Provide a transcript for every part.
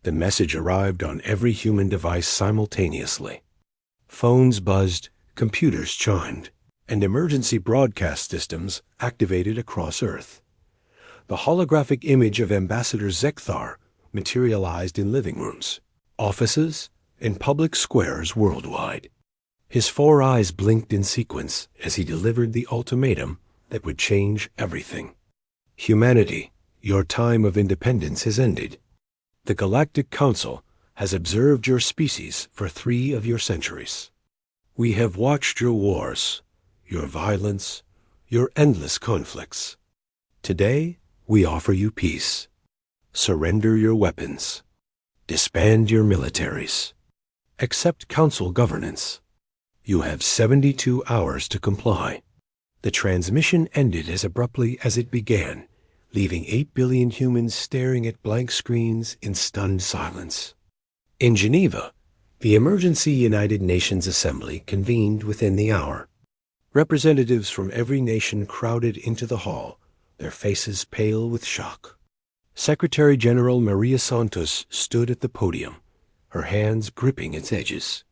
The message arrived on every human device simultaneously. Phones buzzed, computers chimed, and emergency broadcast systems activated across Earth. The holographic image of Ambassador Zekthar materialized in living rooms, offices, and public squares worldwide. His 4 eyes blinked in sequence as he delivered the ultimatum that would change everything. Humanity, your time of independence has ended. The Galactic Council has observed your species for 3 of your centuries. We have watched your wars, your violence, your endless conflicts. Today, we offer you peace. Surrender your weapons. Disband your militaries. Accept council governance. You have 72 hours to comply. The transmission ended as abruptly as it began, leaving 8 billion humans staring at blank screens in stunned silence. In Geneva, the Emergency United Nations Assembly convened within the hour. Representatives from every nation crowded into the hall, their faces pale with shock. Secretary General Maria Santos stood at the podium, her hands gripping its edges.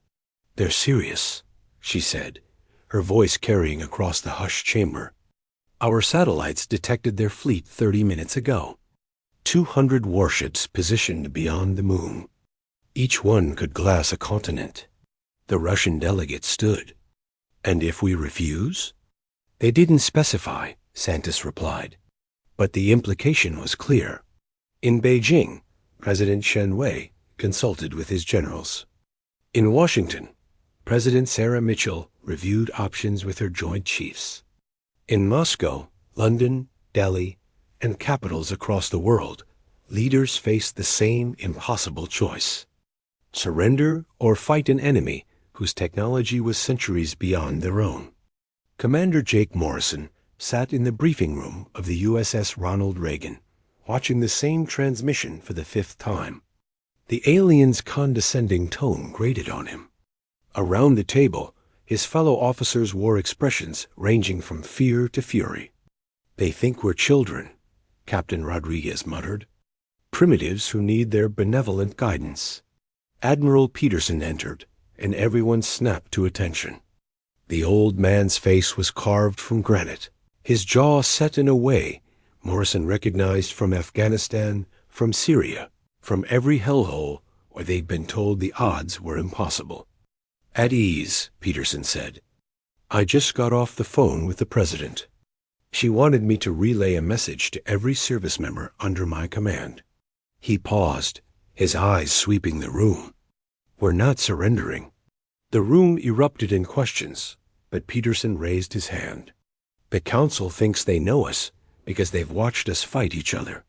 "They're serious," she said, her voice carrying across the hushed chamber. "Our satellites detected their fleet 30 minutes ago. 200 warships positioned beyond the moon. Each one could glass a continent." The Russian delegate stood. "And if we refuse?" "They didn't specify," Santos replied. But the implication was clear. In Beijing, President Chen Wei consulted with his generals. In Washington, President Sarah Mitchell reviewed options with her Joint Chiefs. In Moscow, London, Delhi, and capitals across the world, leaders faced the same impossible choice: surrender or fight an enemy whose technology was centuries beyond their own. Commander Jake Morrison sat in the briefing room of the USS Ronald Reagan, watching the same transmission for the 5th time. The alien's condescending tone grated on him. Around the table, his fellow officers wore expressions ranging from fear to fury. "They think we're children," Captain Rodriguez muttered. "Primitives who need their benevolent guidance." Admiral Peterson entered, and everyone snapped to attention. The old man's face was carved from granite, his jaw set in a way Morrison recognized from Afghanistan, from Syria, from every hellhole where they'd been told the odds were impossible. "At ease," Peterson said. "I just got off the phone with the President. She wanted me to relay a message to every service member under my command." He paused, his eyes sweeping the room. "We're not surrendering." The room erupted in questions, but Peterson raised his hand. "The Council thinks they know us because they've watched us fight each other.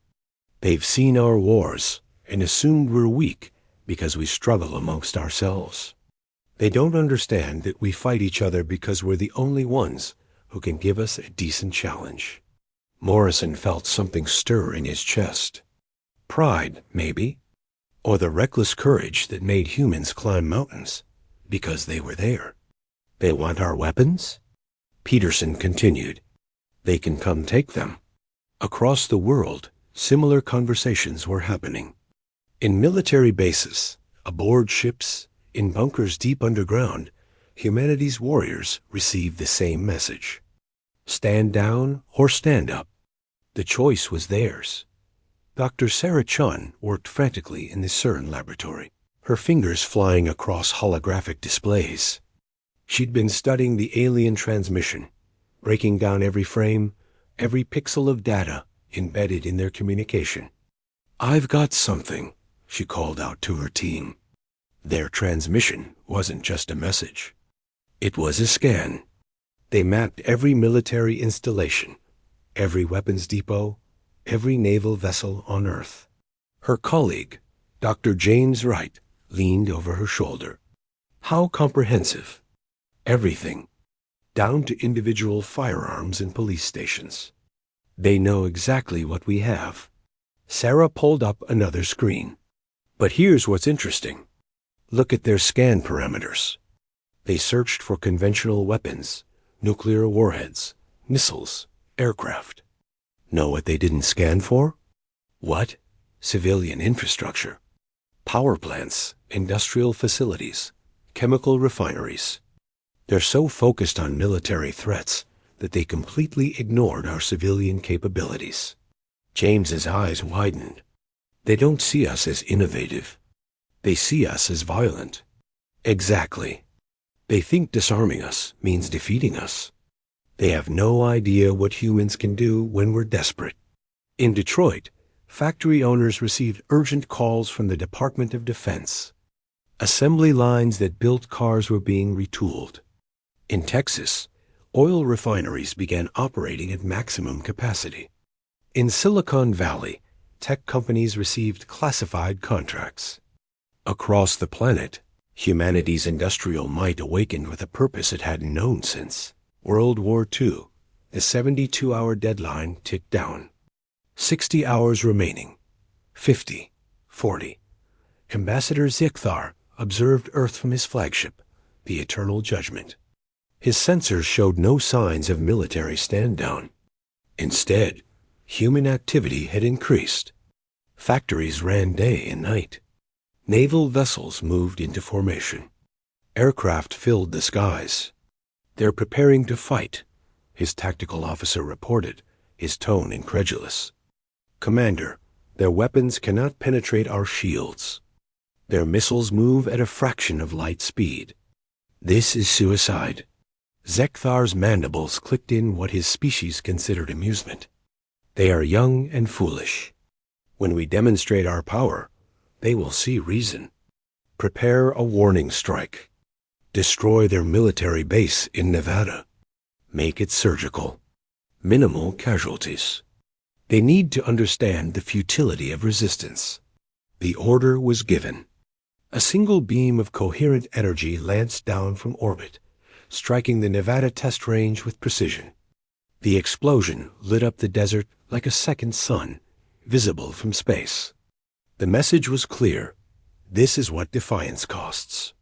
They've seen our wars and assumed we're weak because we struggle amongst ourselves. They don't understand that we fight each other because we're the only ones who can give us a decent challenge." Morrison felt something stir in his chest. Pride, maybe, or the reckless courage that made humans climb mountains because they were there. "They want our weapons?" Peterson continued. "They can come take them." Across the world, similar conversations were happening. In military bases, aboard ships, in bunkers deep underground, humanity's warriors received the same message. Stand down or stand up. The choice was theirs. Dr. Sarah Chun worked frantically in the CERN laboratory, her fingers flying across holographic displays. She'd been studying the alien transmission, breaking down every frame, every pixel of data embedded in their communication. "I've got something," she called out to her team. Their transmission wasn't just a message. It was a scan. They mapped every military installation, every weapons depot, every naval vessel on Earth. Her colleague, Dr. James Wright, leaned over her shoulder. "How comprehensive?" "Everything, down to individual firearms and police stations. They know exactly what we have." Sarah pulled up another screen. "But here's what's interesting. Look at their scan parameters. They searched for conventional weapons, nuclear warheads, missiles, aircraft. Know what they didn't scan for?" "What?" "Civilian infrastructure. Power plants, industrial facilities, chemical refineries. They're so focused on military threats that they completely ignored our civilian capabilities. James's eyes widened. They don't see us as innovative. They see us as violent. Exactly. They think disarming us means defeating us. They have no idea what humans can do when we're desperate. In Detroit, factory owners received urgent calls from the Department of Defense. Assembly lines that built cars were being retooled. In Texas, oil refineries began operating at maximum capacity. In Silicon Valley, tech companies received classified contracts. Across the planet, humanity's industrial might awakened with a purpose it hadn't known since World War II. The 72-hour deadline ticked down. 60 hours remaining. 50. 40. Ambassador Ziegthar observed Earth from his flagship, the Eternal Judgment. His sensors showed no signs of military stand-down. Instead, human activity had increased. Factories ran day and night. Naval vessels moved into formation. Aircraft filled the skies. "They're preparing to fight," his tactical officer reported, his tone incredulous. "Commander, their weapons cannot penetrate our shields. Their missiles move at a fraction of light speed. This is suicide." Zekthar's mandibles clicked in what his species considered amusement. "They are young and foolish. When we demonstrate our power, they will see reason. Prepare a warning strike. Destroy their military base in Nevada. Make it surgical. Minimal casualties. They need to understand the futility of resistance." The order was given. A single beam of coherent energy lanced down from orbit, striking the Nevada test range with precision. The explosion lit up the desert like a second sun, visible from space. The message was clear. This is what defiance costs.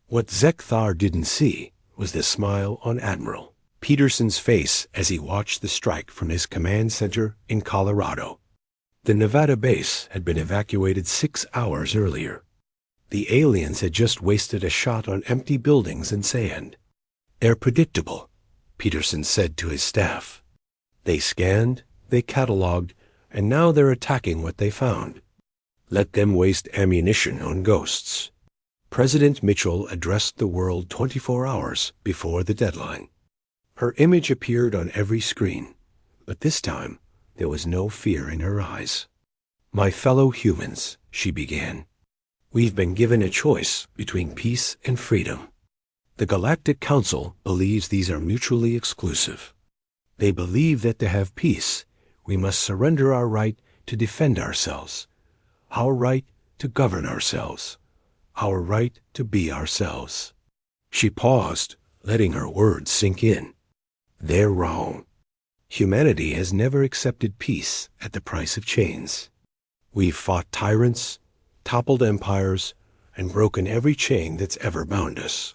What Zekhthar didn't see was the smile on Admiral Peterson's face as he watched the strike from his command center in Colorado. The Nevada base had been evacuated 6 hours earlier. The aliens had just wasted a shot on empty buildings and sand. "They're predictable," Peterson said to his staff. "They scanned, they cataloged, and now they're attacking what they found. Let them waste ammunition on ghosts." President Mitchell addressed the world 24 hours before the deadline. Her image appeared on every screen, but this time there was no fear in her eyes. "My fellow humans," she began, "we've been given a choice between peace and freedom. The Galactic Council believes these are mutually exclusive. They believe that to have peace, we must surrender our right to defend ourselves, our right to govern ourselves, our right to be ourselves." She paused, letting her words sink in. They're wrong. Humanity has never accepted peace at the price of chains. We've fought tyrants, toppled empires, and broken every chain that's ever bound us.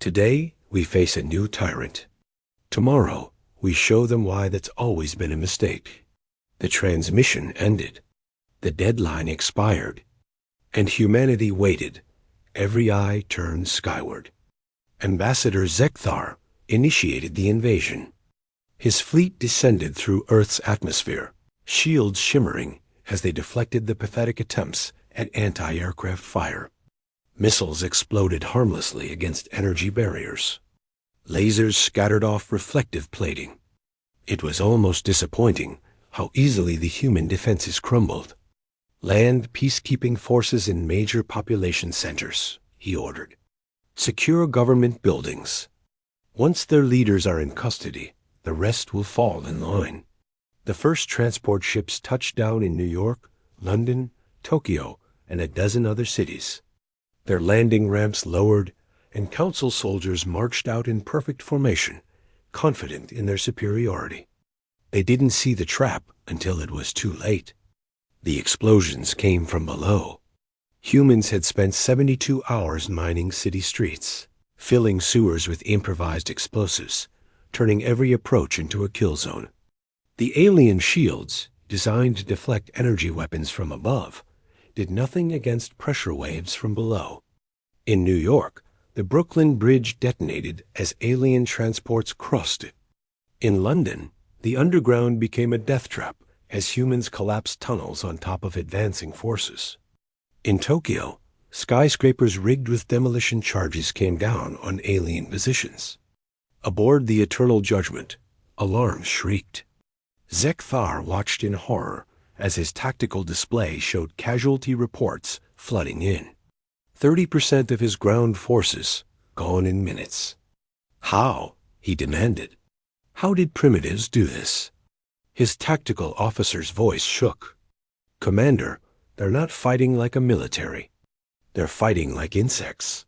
Today, we face a new tyrant. Tomorrow, we show them why that's always been a mistake. The transmission ended. The deadline expired. And humanity waited, every eye turned skyward. Ambassador Zekhthar initiated the invasion. His fleet descended through Earth's atmosphere, shields shimmering as they deflected the pathetic attempts at anti-aircraft fire. Missiles exploded harmlessly against energy barriers. Lasers scattered off reflective plating. It was almost disappointing how easily the human defenses crumbled. "Land peacekeeping forces in major population centers," he ordered. "Secure government buildings. Once their leaders are in custody, the rest will fall in line." The first transport ships touched down in New York, London, Tokyo, and a dozen other cities. Their landing ramps lowered, and council soldiers marched out in perfect formation, confident in their superiority. They didn't see the trap until it was too late. The explosions came from below. Humans had spent 72 hours mining city streets, filling sewers with improvised explosives, turning every approach into a kill zone. The alien shields, designed to deflect energy weapons from above, did nothing against pressure waves from below. In New York, the Brooklyn Bridge detonated as alien transports crossed it. In London, the underground became a death trap as humans collapsed tunnels on top of advancing forces. In Tokyo, skyscrapers rigged with demolition charges came down on alien positions. Aboard the Eternal Judgment, alarms shrieked. Zekthar watched in horror as his tactical display showed casualty reports flooding in. 30% of his ground forces gone in minutes. How? He demanded. How did primitives do this? His tactical officer's voice shook. Commander, they're not fighting like a military. They're fighting like insects.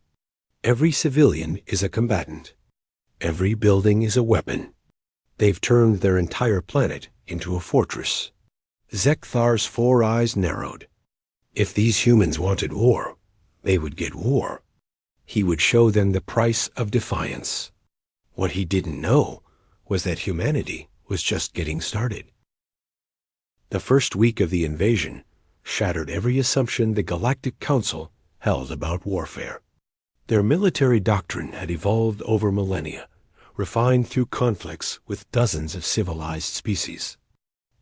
Every civilian is a combatant. Every building is a weapon. They've turned their entire planet into a fortress. Zekthar's 4 eyes narrowed. If these humans wanted war, they would get war. He would show them the price of defiance. What he didn't know was that humanity was just getting started. The first week of the invasion shattered every assumption the Galactic Council held about warfare. Their military doctrine had evolved over millennia, refined through conflicts with dozens of civilized species.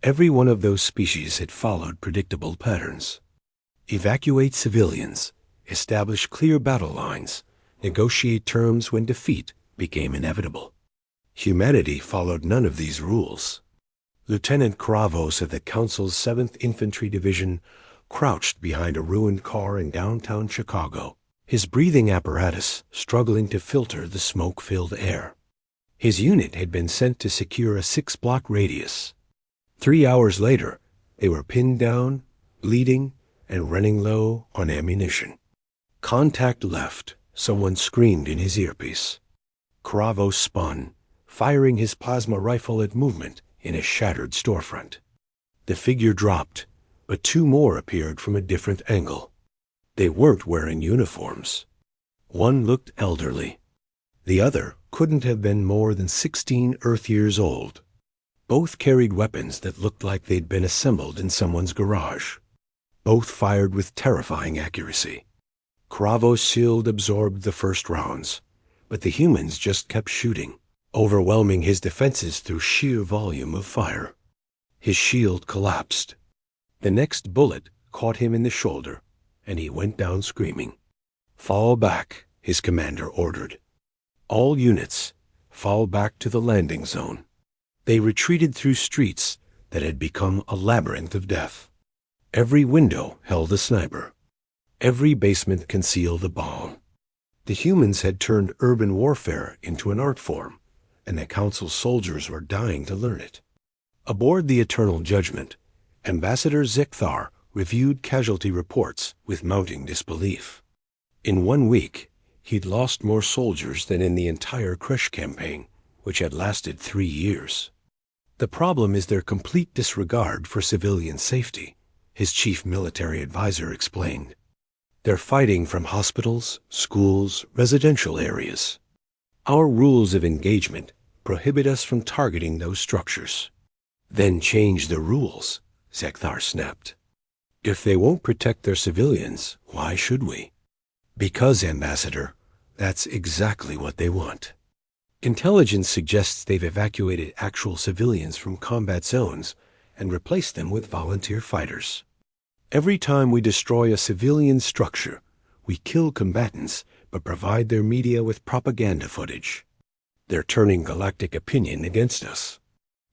Every one of those species had followed predictable patterns. Evacuate civilians, establish clear battle lines, negotiate terms when defeat became inevitable. Humanity followed none of these rules. Lieutenant Kravos of the Council's 7th Infantry Division crouched behind a ruined car in downtown Chicago, his breathing apparatus struggling to filter the smoke-filled air. His unit had been sent to secure a 6-block radius. 3 hours later, they were pinned down, bleeding, and running low on ammunition. Contact left. Someone screamed in his earpiece. Kravos spun, firing his plasma rifle at movement in a shattered storefront. The figure dropped, but 2 more appeared from a different angle. They weren't wearing uniforms. One looked elderly. The other couldn't have been more than 16 Earth years old. Both carried weapons that looked like they'd been assembled in someone's garage. Both fired with terrifying accuracy. Kravos' shield absorbed the first rounds, but the humans just kept shooting, overwhelming his defenses through sheer volume of fire. His shield collapsed. The next bullet caught him in the shoulder, and he went down screaming. "Fall back," his commander ordered. "All units, fall back to the landing zone." They retreated through streets that had become a labyrinth of death. Every window held a sniper. Every basement concealed a bomb. The humans had turned urban warfare into an art form, and the Council soldiers were dying to learn it. Aboard the Eternal Judgment, Ambassador Zekthar reviewed casualty reports with mounting disbelief. In 1 week, he'd lost more soldiers than in the entire Kresh campaign, which had lasted 3 years. The problem is their complete disregard for civilian safety, his chief military advisor explained. They're fighting from hospitals, schools, residential areas. Our rules of engagement prohibit us from targeting those structures. Then change the rules, Zekthar snapped. If they won't protect their civilians, why should we? Because, Ambassador, that's exactly what they want. Intelligence suggests they've evacuated actual civilians from combat zones and replaced them with volunteer fighters. Every time we destroy a civilian structure, we kill combatants but provide their media with propaganda footage. They're turning galactic opinion against us.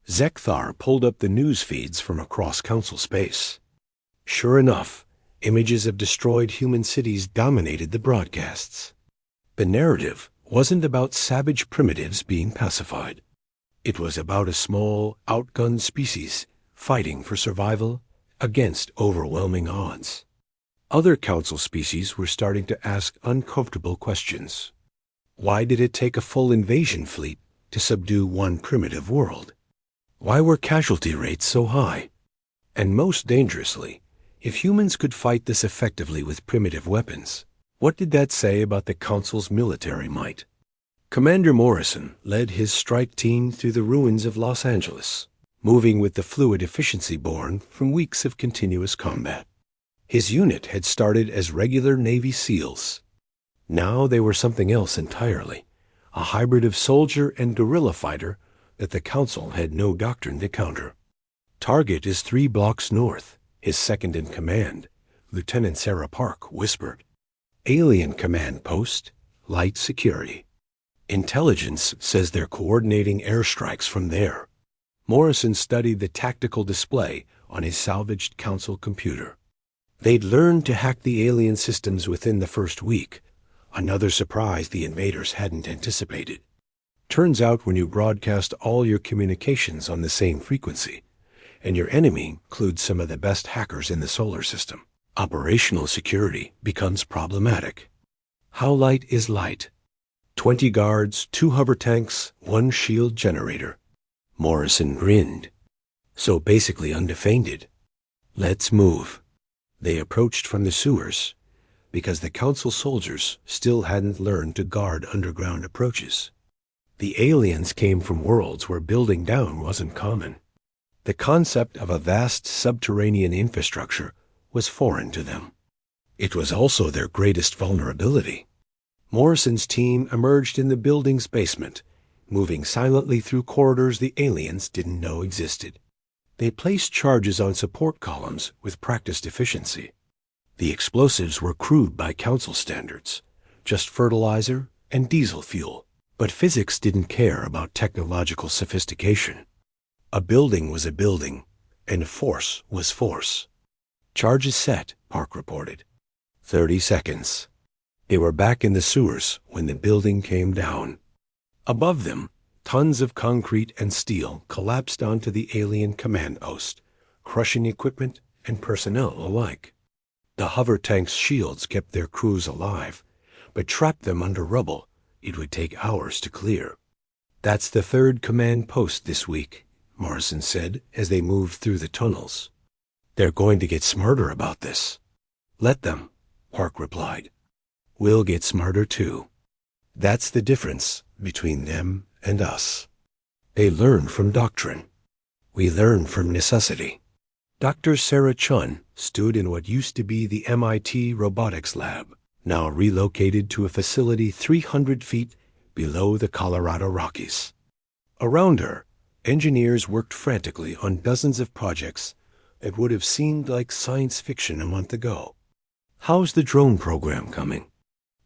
Zekthar pulled up the news feeds from across Council space. Sure enough, images of destroyed human cities dominated the broadcasts. The narrative wasn't about savage primitives being pacified. It was about a small, outgunned species fighting for survival against overwhelming odds. Other Council species were starting to ask uncomfortable questions. Why did it take a full invasion fleet to subdue one primitive world? Why were casualty rates so high? And most dangerously, if humans could fight this effectively with primitive weapons, what did that say about the Council's military might? Commander Morrison led his strike team through the ruins of Los Angeles, moving with the fluid efficiency born from weeks of continuous combat. His unit had started as regular Navy SEALs. Now they were something else entirely, a hybrid of soldier and guerrilla fighter that the Council had no doctrine to counter. "Target is 3 blocks north," his second in command, Lieutenant Sarah Park, whispered. "Alien command post, light security. Intelligence says they're coordinating airstrikes from there." Morrison studied the tactical display on his salvaged Council computer. They'd learned to hack the alien systems within the first week, another surprise the invaders hadn't anticipated. Turns out when you broadcast all your communications on the same frequency, and your enemy includes some of the best hackers in the solar system, operational security becomes problematic. How light is light? 20 guards, 2 hover tanks, 1 shield generator. Morrison grinned. So basically undefended. "Let's move." They approached from the sewers, because the Council soldiers still hadn't learned to guard underground approaches. The aliens came from worlds where building down wasn't common. The concept of a vast subterranean infrastructure was foreign to them. It was also their greatest vulnerability. Morrison's team emerged in the building's basement, moving silently through corridors the aliens didn't know existed. They placed charges on support columns with practiced efficiency. The explosives were crude by Council standards, just fertilizer and diesel fuel. But physics didn't care about technological sophistication. A building was a building, and force was force. "Charges set," Park reported. 30 seconds. They were back in the sewers when the building came down. Above them, tons of concrete and steel collapsed onto the alien command post, crushing equipment and personnel alike. The hover tank's shields kept their crews alive, but trapped them under rubble it would take hours to clear. "That's the 3rd command post this week," Morrison said as they moved through the tunnels. "They're going to get smarter about this." "Let them," Park replied. "We'll get smarter too. That's the difference between them and us. They learn from doctrine. We learn from necessity." Dr. Sarah Chun stood in what used to be the MIT robotics lab, now relocated to a facility 300 feet below the Colorado Rockies. Around her, engineers worked frantically on dozens of projects that would have seemed like science fiction a month ago. "How's the drone program coming?"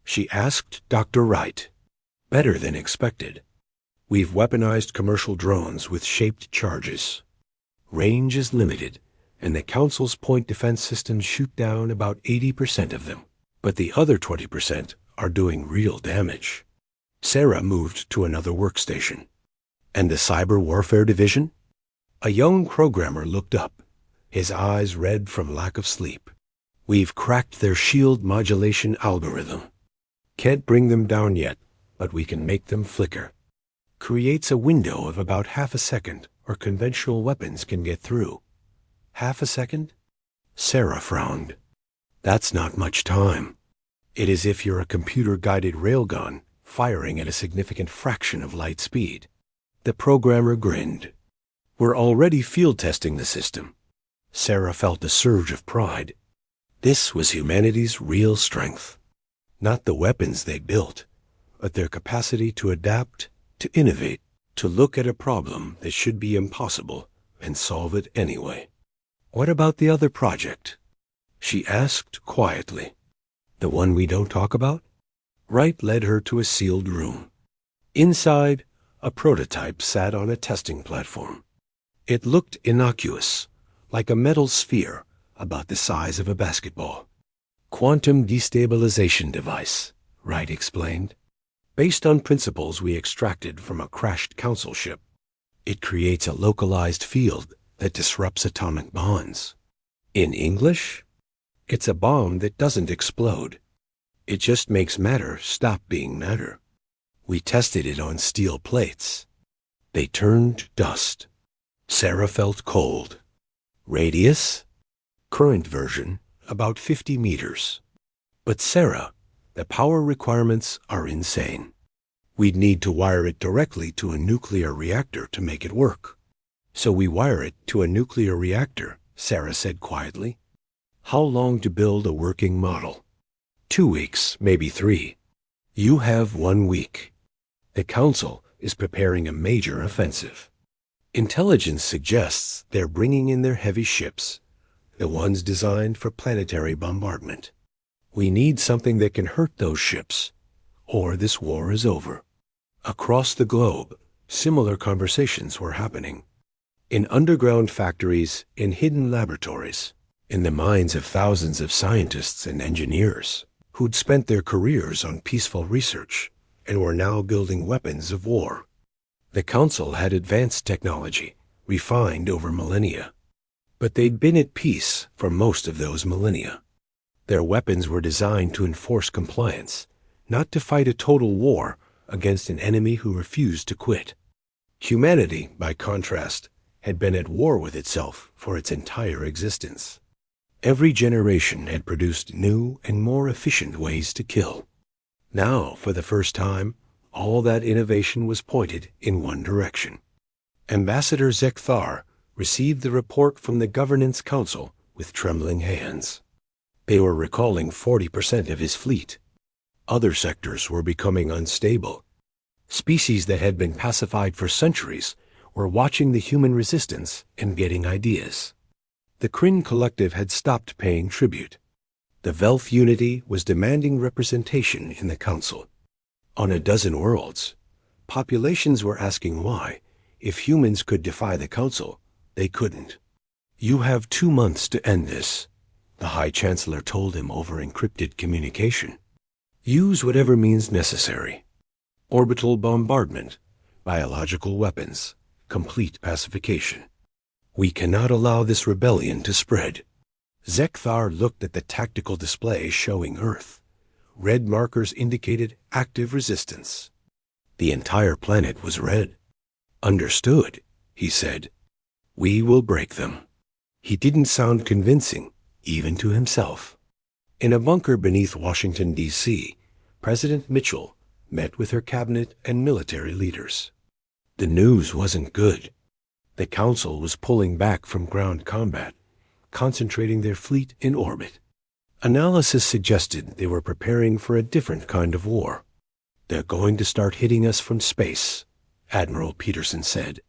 she asked Dr. Wright. "Better than expected. We've weaponized commercial drones with shaped charges. Range is limited, and the Council's point defense systems shoot down about 80% of them. But the other 20% are doing real damage." Sarah moved to another workstation. "And the cyber warfare division?" A young programmer looked up, his eyes red from lack of sleep. "We've cracked their shield modulation algorithm. Can't bring them down yet, but we can make them flicker. Creates a window of about half a second, or conventional weapons can get through." "Half a second?" Sarah frowned. "That's not much time. It is if you're a computer-guided railgun firing at a significant fraction of light speed." The programmer grinned. "We're already field testing the system." Sarah felt a surge of pride. This was humanity's real strength. Not the weapons they built, but their capacity to adapt, to innovate, to look at a problem that should be impossible and solve it anyway. "What about the other project?" she asked quietly. "The one we don't talk about?" Wright led her to a sealed room. Inside, a prototype sat on a testing platform. It looked innocuous, like a metal sphere about the size of a basketball. "Quantum destabilization device," Wright explained. "Based on principles we extracted from a crashed Council ship. It creates a localized field that disrupts atomic bonds." "In English?" "It's a bomb that doesn't explode. It just makes matter stop being matter. We tested it on steel plates. They turned dust." Sarah felt cold. "Radius?" "Current version, about 50 meters. But Sarah, the power requirements are insane. We'd need to wire it directly to a nuclear reactor to make it work." "So we wire it to a nuclear reactor," Sarah said quietly. How long to build a working model? 2 weeks, maybe 3. You have 1 week. The Council is preparing a major offensive. Intelligence suggests they're bringing in their heavy ships, the ones designed for planetary bombardment. We need something that can hurt those ships, or this war is over. Across the globe, similar conversations were happening. In underground factories, in hidden laboratories, in the minds of thousands of scientists and engineers who'd spent their careers on peaceful research and were now building weapons of war. The Council had advanced technology, refined over millennia. But they'd been at peace for most of those millennia. Their weapons were designed to enforce compliance, not to fight a total war against an enemy who refused to quit. Humanity, by contrast, had been at war with itself for its entire existence. Every generation had produced new and more efficient ways to kill. Now, for the first time, all that innovation was pointed in one direction. Ambassador Zekthar received the report from the Governance Council with trembling hands. They were recalling 40% of his fleet. Other sectors were becoming unstable. Species that had been pacified for centuries were watching the human resistance and getting ideas. The Kryn Collective had stopped paying tribute. The Velth Unity was demanding representation in the Council. On a dozen worlds, populations were asking why, if humans could defy the Council, they couldn't. You have 2 months to end this, the High Chancellor told him over encrypted communication. Use whatever means necessary. Orbital bombardment, biological weapons, complete pacification. We cannot allow this rebellion to spread. Zekthar looked at the tactical display showing Earth. Red markers indicated active resistance. The entire planet was red. Understood, he said. We will break them. He didn't sound convincing, even to himself. In a bunker beneath Washington, D.C., President Mitchell met with her cabinet and military leaders. The news wasn't good. The Council was pulling back from ground combat, concentrating their fleet in orbit. Analysis suggested they were preparing for a different kind of war. They're going to start hitting us from space, Admiral Peterson said.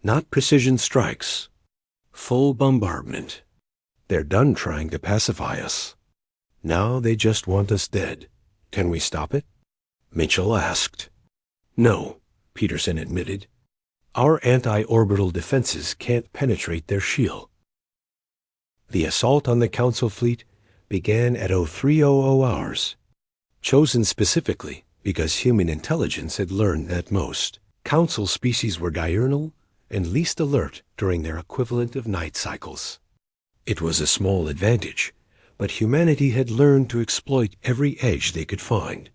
Not precision strikes. Full bombardment. They're done trying to pacify us. Now they just want us dead. Can we stop it? Mitchell asked. No, Peterson admitted. Our anti-orbital defenses can't penetrate their shield. The assault on the Council fleet began at 0300 hours, chosen specifically because human intelligence had learned that most Council species were diurnal and least alert during their equivalent of night cycles. It was a small advantage, but humanity had learned to exploit every edge they could find.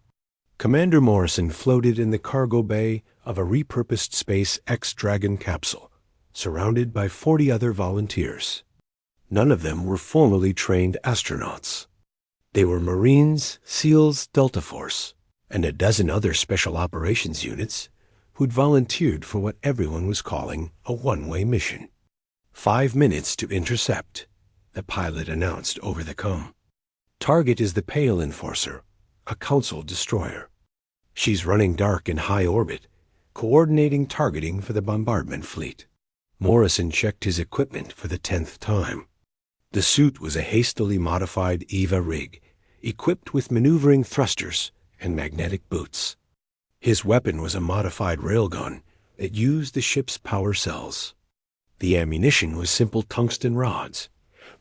Commander Morrison floated in the cargo bay of a repurposed Space X-Dragon capsule, surrounded by 40 other volunteers. None of them were formally trained astronauts. They were Marines, SEALs, Delta Force, and a dozen other special operations units who'd volunteered for what everyone was calling a one-way mission. 5 minutes to intercept, the pilot announced over the comm. Target is the Pale Enforcer, a Council destroyer. She's running dark in high orbit, coordinating targeting for the bombardment fleet. Morrison checked his equipment for the 10th time. The suit was a hastily modified EVA rig, equipped with maneuvering thrusters and magnetic boots. His weapon was a modified railgun that used the ship's power cells. The ammunition was simple tungsten rods,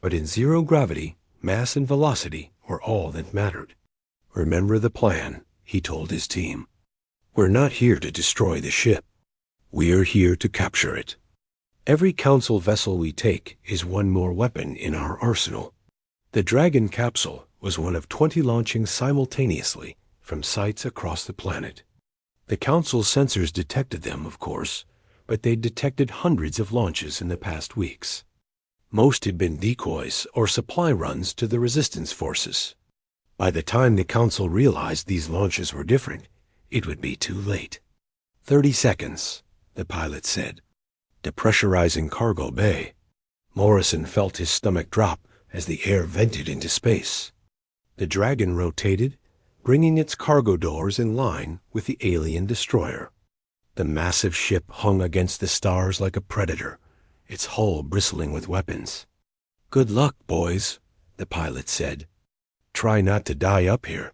but in zero gravity, mass and velocity were all that mattered. Remember the plan, he told his team. We're not here to destroy the ship. We're here to capture it. Every Council vessel we take is one more weapon in our arsenal. The Dragon capsule was one of 20 launching simultaneously from sites across the planet. The Council sensors detected them, of course, but they'd detected hundreds of launches in the past weeks. Most had been decoys or supply runs to the resistance forces. By the time the Council realized these launches were different, it would be too late. 30 seconds, the pilot said. Depressurizing cargo bay. Morrison felt his stomach drop as the air vented into space. The Dragon rotated, bringing its cargo doors in line with the alien destroyer. The massive ship hung against the stars like a predator, its hull bristling with weapons. "Good luck, boys," the pilot said. "Try not to die up here."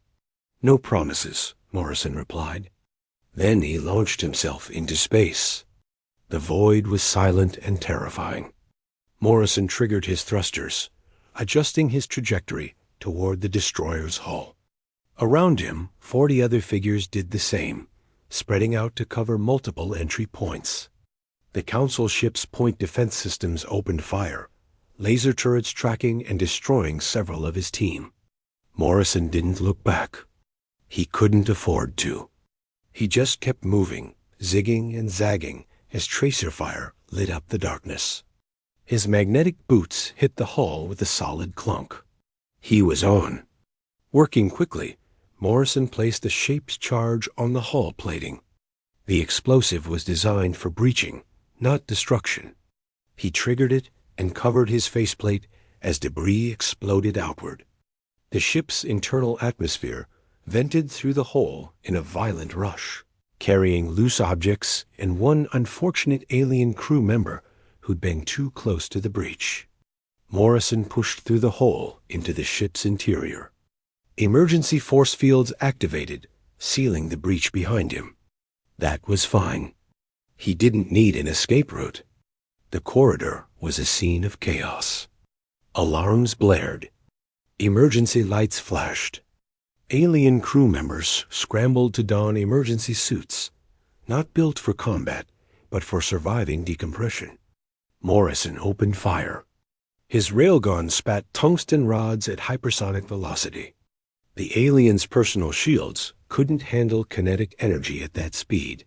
"No promises," Morrison replied. Then he launched himself into space. The void was silent and terrifying. Morrison triggered his thrusters, adjusting his trajectory toward the destroyer's hull. Around him, 40 other figures did the same, spreading out to cover multiple entry points. The Council ship's point defense systems opened fire, laser turrets tracking and destroying several of his team. Morrison didn't look back. He couldn't afford to. He just kept moving, zigging and zagging as tracer fire lit up the darkness. His magnetic boots hit the hull with a solid clunk. He was on. Working quickly, Morrison placed the shape's charge on the hull plating. The explosive was designed for breaching, not destruction. He triggered it and covered his faceplate as debris exploded outward. The ship's internal atmosphere vented through the hole in a violent rush, carrying loose objects and one unfortunate alien crew member who'd been too close to the breach. Morrison pushed through the hole into the ship's interior. Emergency force fields activated, sealing the breach behind him. That was fine. He didn't need an escape route. The corridor was a scene of chaos. Alarms blared. Emergency lights flashed. Alien crew members scrambled to don emergency suits, not built for combat, but for surviving decompression. Morrison opened fire. His railgun spat tungsten rods at hypersonic velocity. The aliens' personal shields couldn't handle kinetic energy at that speed.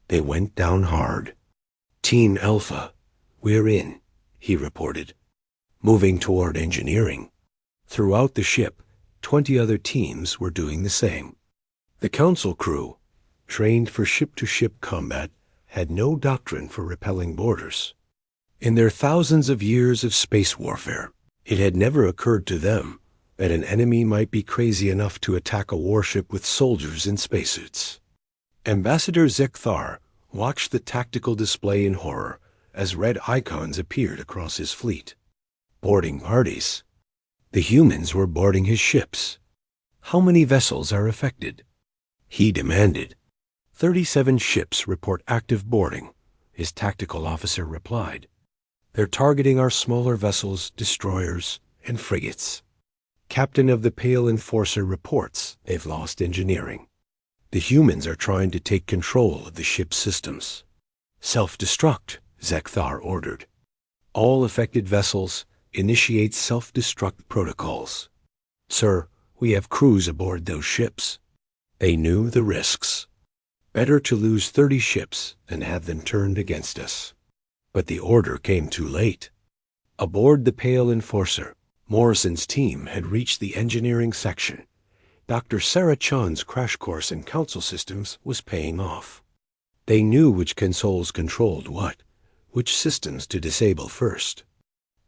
They went down hard. "Team Alpha, we're in," he reported, moving toward engineering. Throughout the ship, 20 other teams were doing the same. The Council crew, trained for ship-to-ship combat, had no doctrine for repelling borders. In their thousands of years of space warfare, it had never occurred to them that an enemy might be crazy enough to attack a warship with soldiers in spacesuits. Ambassador Zekthar watched the tactical display in horror as red icons appeared across his fleet. Boarding parties. The humans were boarding his ships. How many vessels are affected? He demanded. 37 ships report active boarding, his tactical officer replied. They're targeting our smaller vessels, destroyers, and frigates. Captain of the Pale Enforcer reports they've lost engineering. The humans are trying to take control of the ship's systems. Self-destruct, Zekthar ordered. All affected vessels initiate self-destruct protocols. Sir, we have crews aboard those ships. They knew the risks. Better to lose 30 ships than have them turned against us. But the order came too late. Aboard the Pale Enforcer, Morrison's team had reached the engineering section. Dr. Sarah Chan's crash course in Council systems was paying off. They knew which consoles controlled what, which systems to disable first.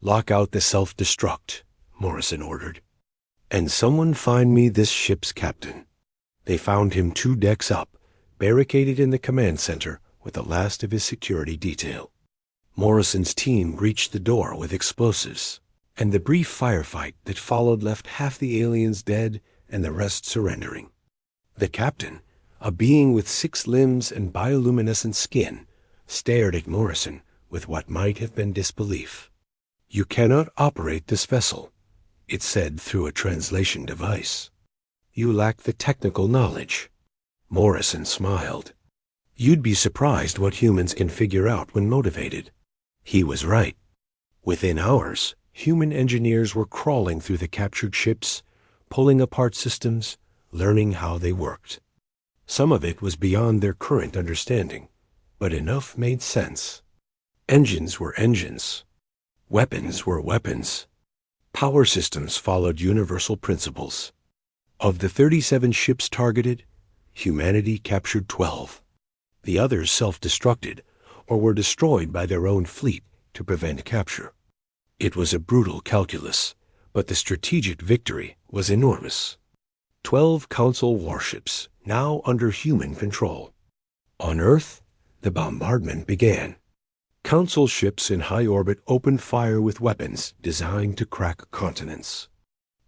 "Lock out the self-destruct," Morrison ordered. "And someone find me this ship's captain." They found him 2 decks up, barricaded in the command center with the last of his security detail. Morrison's team reached the door with explosives, and the brief firefight that followed left half the aliens dead and the rest surrendering. The captain, a being with 6 limbs and bioluminescent skin, stared at Morrison with what might have been disbelief. "You cannot operate this vessel," it said through a translation device. "You lack the technical knowledge." Morrison smiled. You'd be surprised what humans can figure out when motivated. He was right. Within hours, human engineers were crawling through the captured ships, pulling apart systems, learning how they worked. Some of it was beyond their current understanding, but enough made sense. Engines were engines. Weapons were weapons. Power systems followed universal principles. Of the 37 ships targeted, humanity captured 12. The others self-destructed or were destroyed by their own fleet to prevent capture. It was a brutal calculus, But the strategic victory was enormous. 12 Council warships, now under human control. On Earth, the bombardment began. Council ships in high orbit opened fire with weapons designed to crack continents.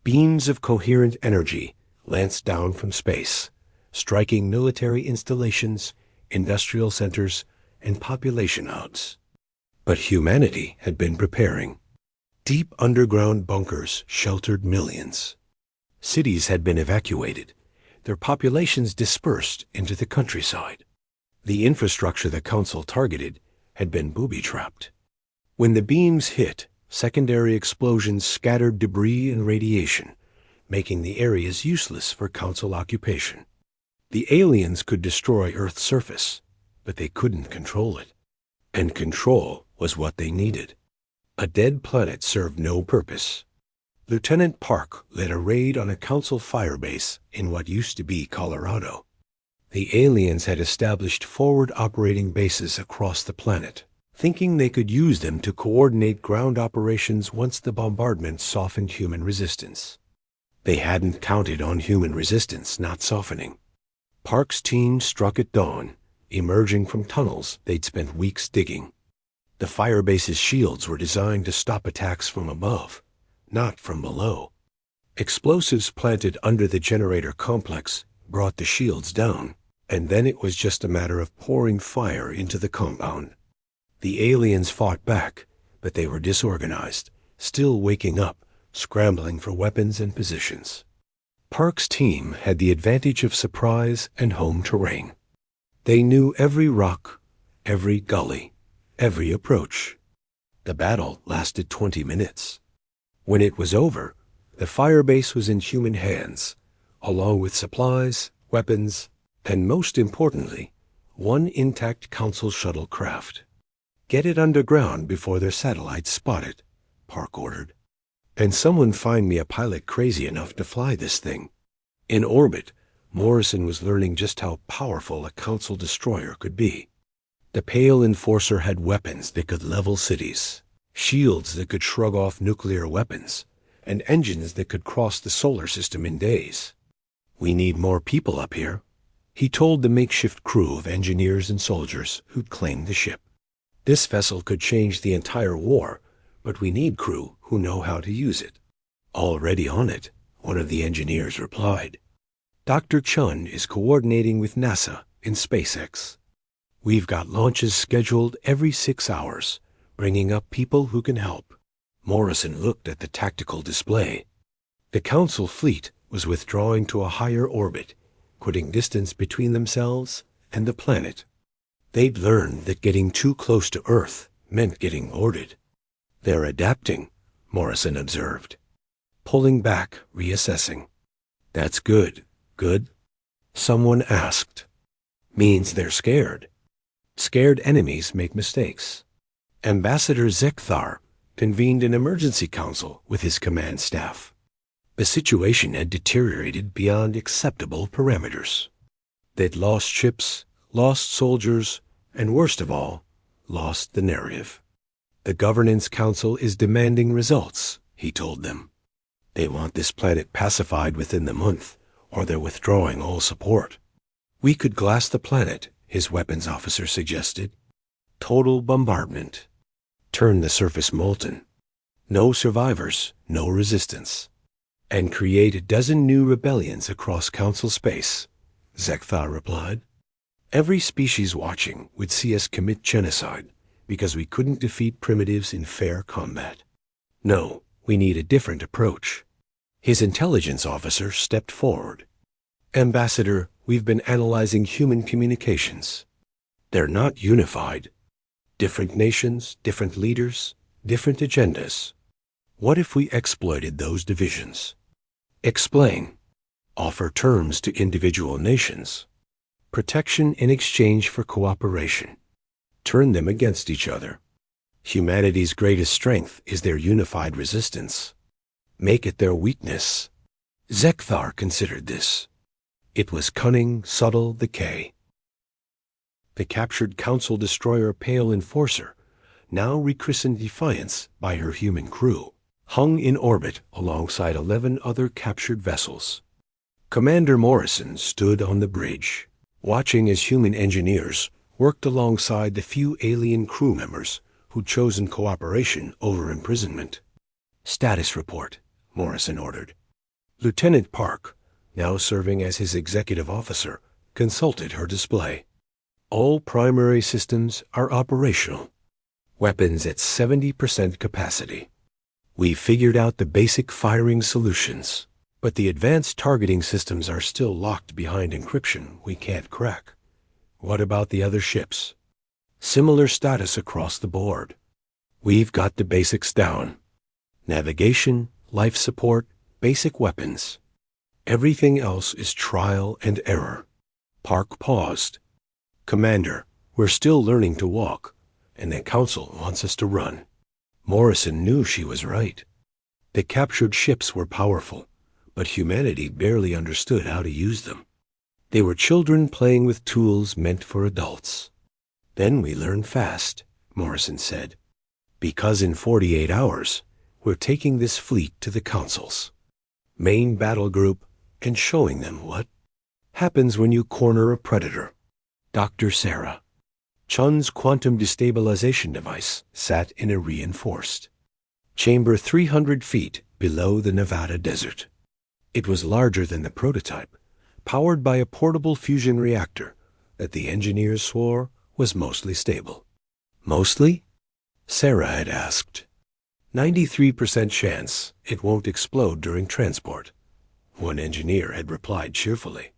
Beams of coherent energy lanced down from space, striking military installations, industrial centers, and population hubs. But humanity had been preparing. Deep underground bunkers sheltered millions. Cities had been evacuated, their populations dispersed into the countryside. The infrastructure the Council targeted had been booby-trapped. When the beams hit, secondary explosions scattered debris and radiation, making the areas useless for Council occupation. The aliens could destroy Earth's surface, but they couldn't control it. And control was what they needed. A dead planet served no purpose. Lieutenant Park led a raid on a Council firebase in what used to be Colorado. The aliens had established forward operating bases across the planet, thinking they could use them to coordinate ground operations once the bombardment softened human resistance. They hadn't counted on human resistance not softening. Park's team struck at dawn, emerging from tunnels they'd spent weeks digging. The firebase's shields were designed to stop attacks from above, not from below. Explosives planted under the generator complex brought the shields down, and then it was just a matter of pouring fire into the compound. The aliens fought back, but they were disorganized, still waking up, scrambling for weapons and positions. Park's team had the advantage of surprise and home terrain. They knew every rock, every gully, every approach. The battle lasted 20 minutes. When it was over, the firebase was in human hands, along with supplies, weapons, and most importantly, one intact Council shuttle craft. "Get it underground before their satellites spot it," Park ordered. "And someone find me a pilot crazy enough to fly this thing." In orbit, Morrison was learning just how powerful a Council destroyer could be. The Pale Enforcer had weapons that could level cities, shields that could shrug off nuclear weapons, and engines that could cross the solar system in days. "We need more people up here," he told the makeshift crew of engineers and soldiers who'd claimed the ship. "This vessel could change the entire war, but we need crew who know how to use it." "Already on it," one of the engineers replied. "Dr. Chun is coordinating with NASA in SpaceX. We've got launches scheduled every 6 hours, bringing up people who can help." Morrison looked at the tactical display. The Council fleet was withdrawing to a higher orbit, putting distance between themselves and the planet. They'd learned that getting too close to Earth meant getting boarded. "They're adapting," Morrison observed. Pulling back, reassessing. "That's good. Good?" someone asked. "Means they're scared. Scared enemies make mistakes." Ambassador Zekthar convened an emergency council with his command staff. The situation had deteriorated beyond acceptable parameters. They'd lost ships, lost soldiers, and worst of all, lost the narrative. "The Governance Council is demanding results," he told them. "They want this planet pacified within the month, or they're withdrawing all support." "We could glass the planet," his weapons officer suggested. "Total bombardment. Turn the surface molten. No survivors, no resistance. And create a dozen new rebellions across Council space," Zekthar replied. "Every species watching would see us commit genocide because we couldn't defeat primitives in fair combat. No, we need a different approach." His intelligence officer stepped forward. "Ambassador, we've been analyzing human communications. They're not unified. Different nations, different leaders, different agendas. What if we exploited those divisions? Explain. Offer terms to individual nations. Protection in exchange for cooperation. Turn them against each other. Humanity's greatest strength is their unified resistance. Make it their weakness." Zekthar considered this. It was cunning, subtle decay. The captured Council destroyer Pale Enforcer, now rechristened Defiance by her human crew, hung in orbit alongside 11 other captured vessels. Commander Morrison stood on the bridge, watching as human engineers worked alongside the few alien crew members who'd chosen cooperation over imprisonment. "Status report," Morrison ordered. Lieutenant Park, now serving as his executive officer, consulted her display. "All primary systems are operational. Weapons at 70% capacity. We've figured out the basic firing solutions, but the advanced targeting systems are still locked behind encryption we can't crack." "What about the other ships?" "Similar status across the board. We've got the basics down. Navigation, life support, basic weapons. Everything else is trial and error." Park paused. "Commander, we're still learning to walk, and the Council wants us to run." Morrison knew she was right. The captured ships were powerful, but humanity barely understood how to use them. They were children playing with tools meant for adults. "Then we learn fast," Morrison said, "because in 48 hours, we're taking this fleet to the Council's main battle group and showing them what happens when you corner a predator." Dr. Sarah Chun's quantum destabilization device sat in a reinforced chamber 300 feet below the Nevada desert. It was larger than the prototype, powered by a portable fusion reactor that the engineers swore was mostly stable. "Mostly?" Sarah had asked. 93% chance it won't explode during transport," one engineer had replied cheerfully.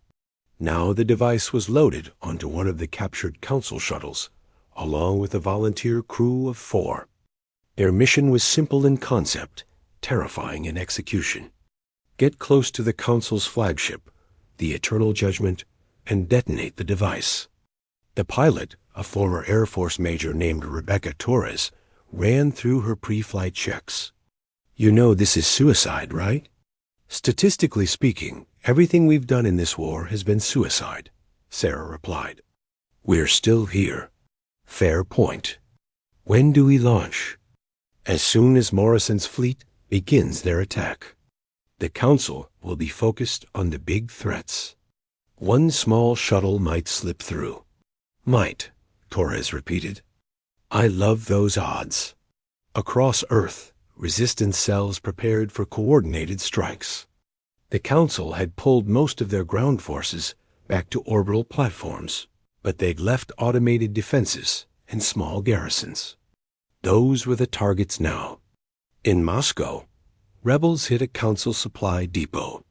Now the device was loaded onto one of the captured Council shuttles, along with a volunteer crew of 4. Their mission was simple in concept, terrifying in execution. Get close to the Council's flagship, the Eternal Judgment, and detonate the device. The pilot, a former Air Force major named Rebecca Torres, ran through her pre-flight checks. "You know this is suicide, right?" "Statistically speaking, everything we've done in this war has been suicide," Sarah replied. "We're still here." "Fair point. When do we launch?" "As soon as Morrison's fleet begins their attack. The Council will be focused on the big threats. One small shuttle might slip through." "Might," Torres repeated. "I love those odds." Across Earth, resistance cells prepared for coordinated strikes. The Council had pulled most of their ground forces back to orbital platforms, but they'd left automated defenses and small garrisons. Those were the targets now. In Moscow, rebels hit a Council supply depot.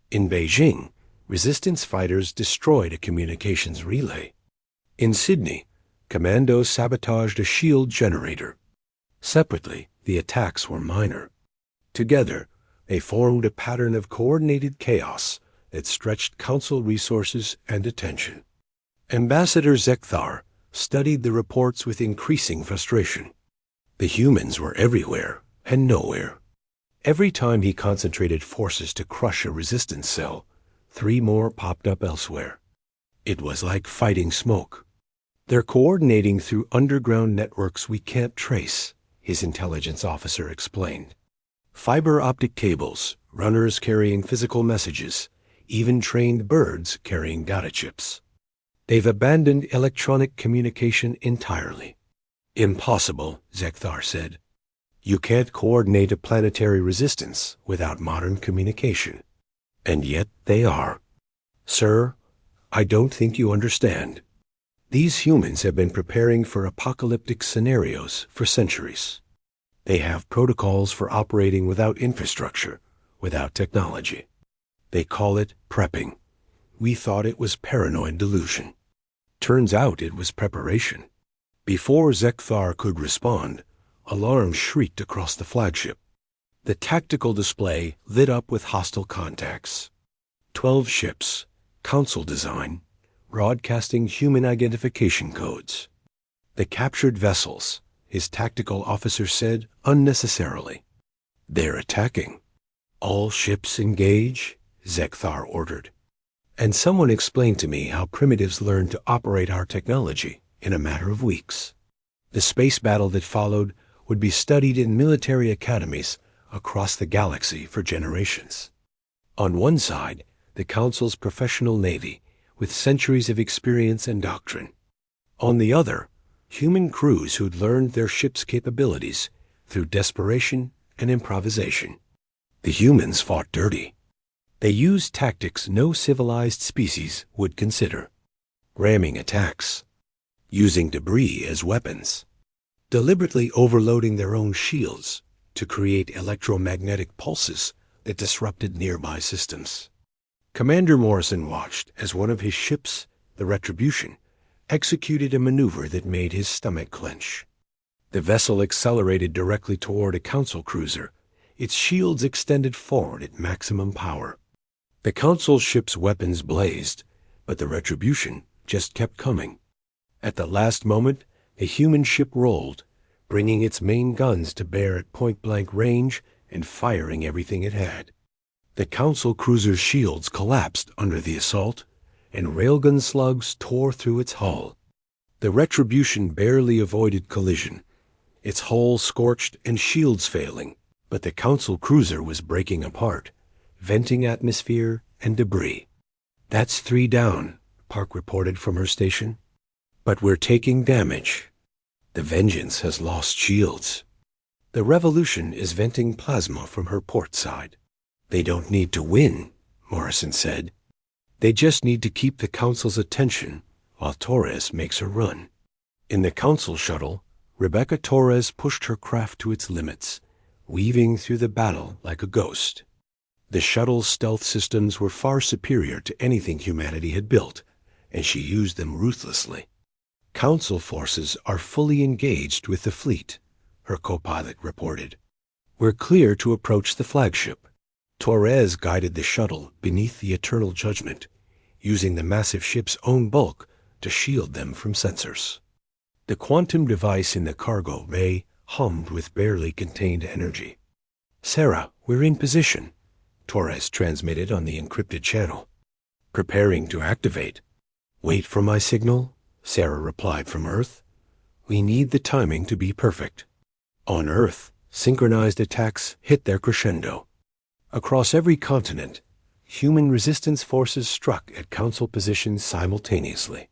In Beijing, resistance fighters destroyed a communications relay. In Sydney, commandos sabotaged a shield generator. Separately, the attacks were minor. Together, they formed a pattern of coordinated chaos that stretched Council resources and attention. Ambassador Zekthar studied the reports with increasing frustration. The humans were everywhere and nowhere. Every time he concentrated forces to crush a resistance cell, 3 more popped up elsewhere. It was like fighting smoke. "They're coordinating through underground networks we can't trace," his intelligence officer explained. "Fiber optic cables, runners carrying physical messages, even trained birds carrying data chips. They've abandoned electronic communication entirely." "Impossible," Zekthar said. "You can't coordinate a planetary resistance without modern communication." And yet they are. "Sir, I don't think you understand. These humans have been preparing for apocalyptic scenarios for centuries. They have protocols for operating without infrastructure, without technology. They call it prepping. We thought it was paranoid delusion. Turns out it was preparation." Before Zekthar could respond, alarms shrieked across the flagship. The tactical display lit up with hostile contacts. 12 ships, Council design, broadcasting human identification codes. The captured vessels, his tactical officer said unnecessarily. "They're attacking." "All ships engage," Zekthar ordered. And someone explained to me how primitives learned to operate our technology in a matter of weeks. The space battle that followed would be studied in military academies across the galaxy for generations. On one side, the Council's professional navy, with centuries of experience and doctrine. On the other, human crews who'd learned their ship's capabilities through desperation and improvisation. The humans fought dirty. They used tactics no civilized species would consider. Ramming attacks, using debris as weapons, deliberately overloading their own shields to create electromagnetic pulses that disrupted nearby systems. Commander Morrison watched as one of his ships, the Retribution, executed a maneuver that made his stomach clench. The vessel accelerated directly toward a Council cruiser, its shields extended forward at maximum power. The Council ship's weapons blazed, but the Retribution just kept coming. At the last moment, a human ship rolled, bringing its main guns to bear at point-blank range and firing everything it had. The Council cruiser's shields collapsed under the assault, and railgun slugs tore through its hull. The Retribution barely avoided collision, its hull scorched and shields failing, but the Council cruiser was breaking apart, venting atmosphere and debris. "That's 3 down," Park reported from her station. "But we're taking damage. The Vengeance has lost shields." The Revolution is venting plasma from her port side. "They don't need to win," Morrison said. "They just need to keep the Council's attention while Torres makes her run." In the Council shuttle, Rebecca Torres pushed her craft to its limits, weaving through the battle like a ghost. The shuttle's stealth systems were far superior to anything humanity had built, and she used them ruthlessly. "Council forces are fully engaged with the fleet," her co-pilot reported. "We're clear to approach the flagship." Torres guided the shuttle beneath the Eternal Judgment, using the massive ship's own bulk to shield them from sensors. The quantum device in the cargo bay hummed with barely contained energy. "Sarah, we're in position," Torres transmitted on the encrypted channel. "Preparing to activate." "Wait for my signal," Sarah replied from Earth. "We need the timing to be perfect." On Earth, synchronized attacks hit their crescendo. Across every continent, human resistance forces struck at Council positions simultaneously.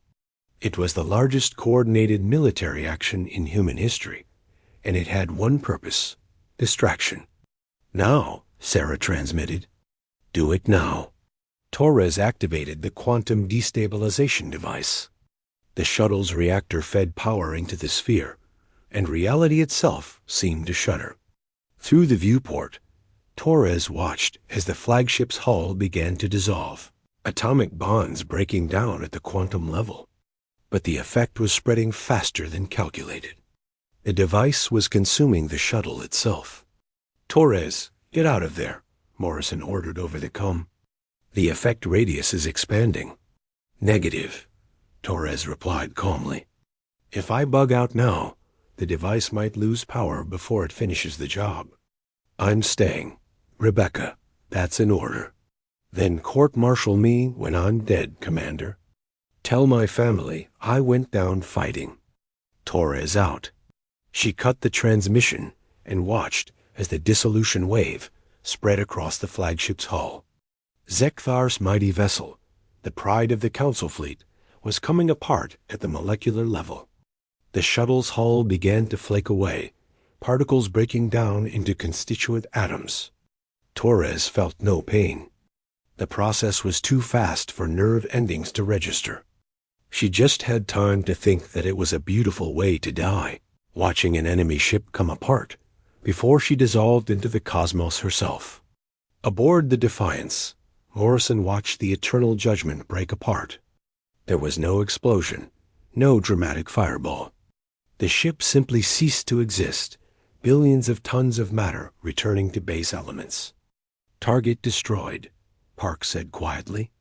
It was the largest coordinated military action in human history, and it had one purpose: distraction. "Now," Sarah transmitted. "Do it now." Torres activated the quantum destabilization device. The shuttle's reactor fed power into the sphere, and reality itself seemed to shudder. Through the viewport, Torres watched as the flagship's hull began to dissolve, atomic bonds breaking down at the quantum level. But the effect was spreading faster than calculated. The device was consuming the shuttle itself. "Torres, get out of there," Morrison ordered over the comm. "The effect radius is expanding." "Negative," Torres replied calmly. "If I bug out now, the device might lose power before it finishes the job." "I'm staying. Rebecca, that's an order." "Then court-martial me when I'm dead, Commander. Tell my family I went down fighting." Torres out. She cut the transmission and watched as the dissolution wave spread across the flagship's hull. Zekthar's mighty vessel, the pride of the Council fleet, was coming apart at the molecular level. The shuttle's hull began to flake away, particles breaking down into constituent atoms. Torres felt no pain. The process was too fast for nerve endings to register. She just had time to think that it was a beautiful way to die, watching an enemy ship come apart, before she dissolved into the cosmos herself. Aboard the Defiance, Morrison watched the Eternal Judgment break apart. There was no explosion, no dramatic fireball. The ship simply ceased to exist, billions of tons of matter returning to base elements. "Target destroyed," Park said quietly.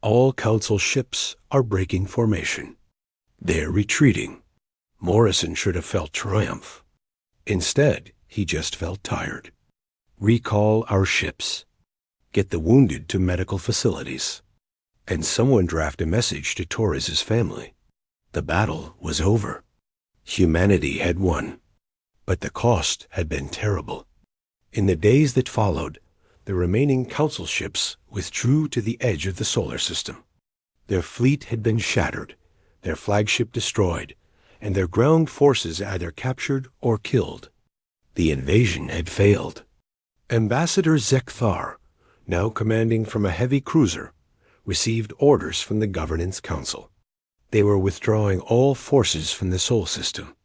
"All Council ships are breaking formation. They're retreating." Morrison should have felt triumph. Instead, he just felt tired. "Recall our ships. Get the wounded to medical facilities. And someone draft a message to Torres's family." The battle was over. Humanity had won. But the cost had been terrible. In the days that followed, the remaining council ships withdrew to the edge of the solar system. Their fleet had been shattered, their flagship destroyed, and their ground forces either captured or killed. The invasion had failed. Ambassador Zekthar, now commanding from a heavy cruiser, received orders from the Governance Council. They were withdrawing all forces from the Sol system.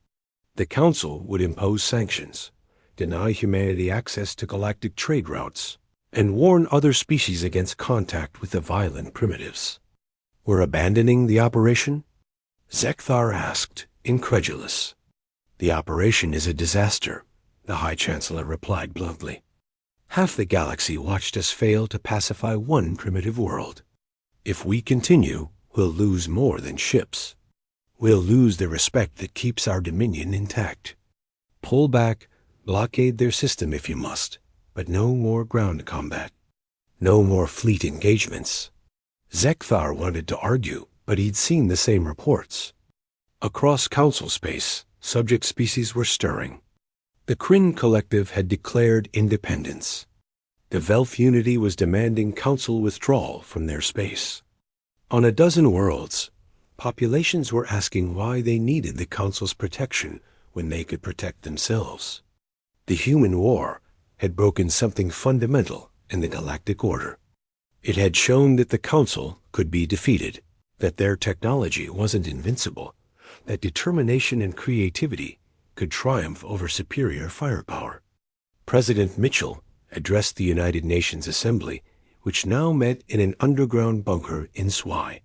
The Council would impose sanctions, deny humanity access to galactic trade routes, and warn other species against contact with the violent primitives. We're abandoning the operation? Zekthar asked, incredulous. The operation is a disaster, the High Chancellor replied bluntly. Half the galaxy watched us fail to pacify one primitive world. If we continue, we'll lose more than ships. We'll lose the respect that keeps our dominion intact. Pull back, blockade their system if you must, but no more ground combat. No more fleet engagements. Zekthar wanted to argue, but he'd seen the same reports. Across council space, subject species were stirring. The Kryn Collective had declared independence. The Velf Unity was demanding council withdrawal from their space. On a dozen worlds, populations were asking why they needed the council's protection when they could protect themselves. The human war had broken something fundamental in the galactic order. It had shown that the council could be defeated, that their technology wasn't invincible, that determination and creativity could triumph over superior firepower. President Mitchell addressed the United Nations Assembly, which now met in an underground bunker in Swy.